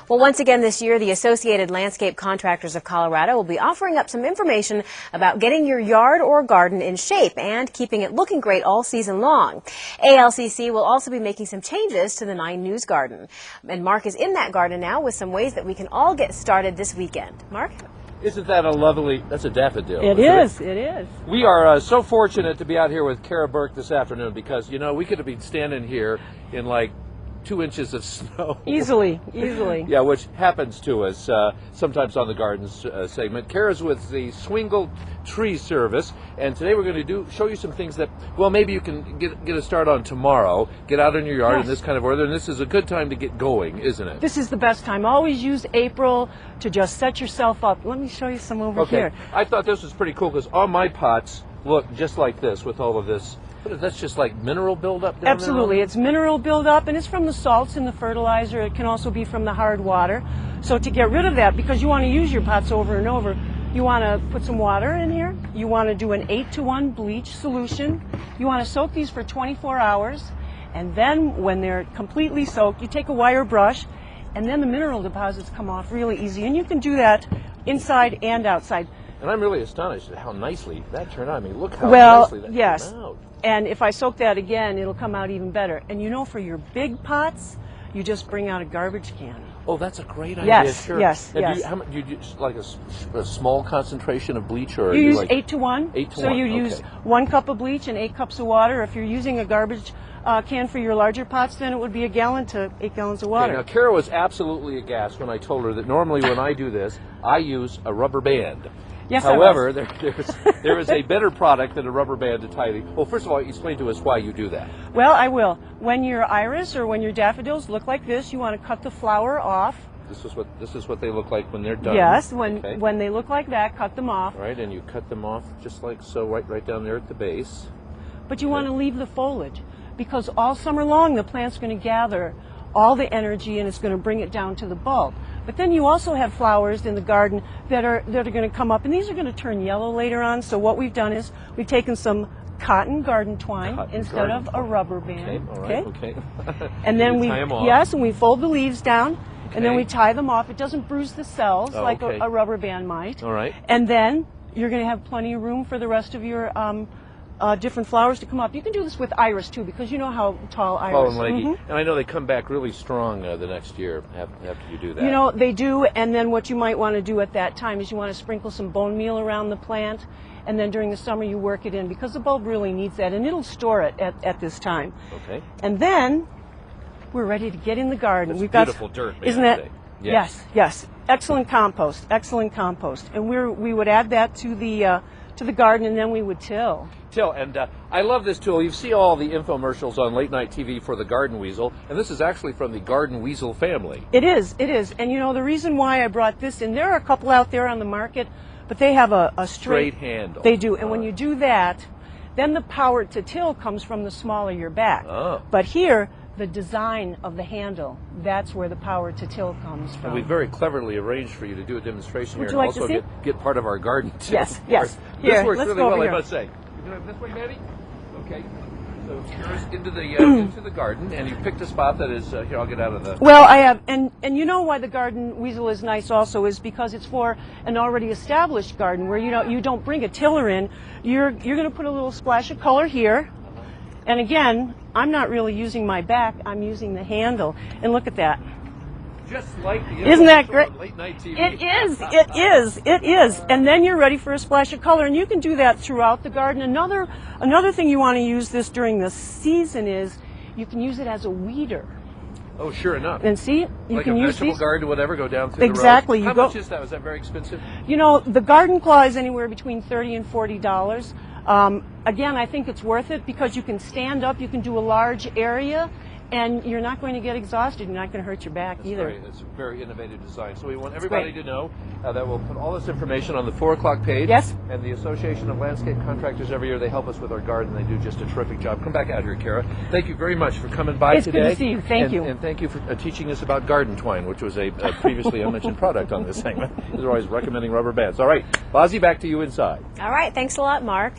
Well, once again this year, the Associated Landscape Contractors of Colorado will be offering up some information about getting your yard or garden in shape and keeping it looking great all season long. ALCC will also be making some changes to the 9 News Garden. And Mark is in that garden now with some ways that we can all get started this weekend. Mark? Isn't that a lovely, that's a daffodil. It is. We are so fortunate to be out here with Kara Burke this afternoon because, you know, we could have been standing here in like 2 inches of snow. Easily. Yeah, which happens to us sometimes on the gardens segment. Kara's with the Swingle Tree Service, and today we're going to show you some things that, well, maybe you can get a start on tomorrow. Get out in your yard in this kind of weather, and this is a good time to get going, isn't it? This is the best time. Always use April to just set yourself up. Let me show you some over here. I thought this was pretty cool because all my pots look just like this with all of this. That's just like mineral buildup down Absolutely. there? It's mineral buildup, and it's from the salts in the fertilizer. It can also be from the hard water. So to get rid of that, because you want to use your pots over and over, you want to put some water in here. You want to do an 8-to-1 bleach solution. You want to soak these for 24 hours. And then when they're completely soaked, you take a wire brush, and then the mineral deposits come off really easy. And you can do that inside and outside. And I'm really astonished at how nicely that turned out. I mean, look how nicely that came out. And if I soak that again, it'll come out even better. And you know, for your big pots, you just bring out a garbage can. Oh, that's a great idea. Yes, sure. yes. Do you use like a small concentration of bleach, or you use like 8-to-1? 8-to-1. So you use 1 cup of bleach and 8 cups of water. If you're using a garbage can for your larger pots, then it would be 1 gallon to 8 gallons of water. Okay, now, Kara was absolutely aghast when I told her that normally when I do this, I use a rubber band. Yes, however, there is a better product than a rubber band to tie these. Well, first of all, explain to us why you do that. Well, I will. When your iris or when your daffodils look like this, you want to cut the flower off. This is what they look like when they're done. Yes, when they look like that, cut them off. Right, and you cut them off just like so, right down there at the base. But you want to leave the foliage, because all summer long the plant's going to gather all the energy and it's going to bring it down to the bulb. But then you also have flowers in the garden that are going to come up, and these are going to turn yellow later on. So what we've done is we've taken some cotton garden twine instead of a rubber band. Okay. And then we fold the leaves down, and then we tie them off. It doesn't bruise the cells like a rubber band might. All right. And then you're going to have plenty of room for the rest of your different flowers to come up. You can do this with iris too, because you know how tall iris. Tall and leggy. And I know they come back really strong the next year after you do that. You know, they do, and then what you might want to do at that time is you want to sprinkle some bone meal around the plant, and then during the summer you work it in, because the bulb really needs that, and it'll store it at this time. Okay. And then we're ready to get in the garden. We've got beautiful dirt, isn't it? Yes. Excellent compost. And we would add that to the garden, and then we would till. And I love this tool. You see all the infomercials on late night TV for the garden weasel, and this is actually from the garden weasel family. It is. And you know, the reason why I brought this in, there are a couple out there on the market, but they have a straight handle. They do, and when you do that, then the power to till comes from the small of your back. Oh. But here, the design of the handle, that's where the power to till comes from. And we very cleverly arranged for you to do a demonstration Would here, you and like also to see? get part of our garden too. Yes. This Here, works let's really go well, over I here. must say. You doing it this way, Maddie? Okay. So here's into the garden, and you picked a spot that is here. I'll get out of the. Well, I have, and you know why the garden weasel is nice also is because it's for an already established garden where you don't bring a tiller in. You're going to put a little splash of color here, and again, I'm not really using my back. I'm using the handle, and look at that. Just like the Isn't that great? Late night TV. It is. And then you're ready for a splash of color, and you can do that throughout the garden. Another thing you want to use this during the season is you can use it as a weeder. Oh, sure enough. And see, you can use vegetable these. garden, whatever, go down through Exactly. the rows. How much is that? Was that very expensive? You know, the garden claw is anywhere between $30 and $40. Again, I think it's worth it because you can stand up, you can do a large area, and you're not going to get exhausted. You're not going to hurt your back either. It's a very innovative design. So we want everybody to know that we'll put all this information on the 4 o'clock page. Yes. And the Association of Landscape Contractors every year, they help us with our garden. They do just a terrific job. Come back out here, Kara. Thank you very much for coming by today. It's good to see you. Thank you. And thank you for teaching us about garden twine, which was a previously unmentioned product on this segment. They're always recommending rubber bands. All right, Bozzie, back to you inside. All right. Thanks a lot, Mark.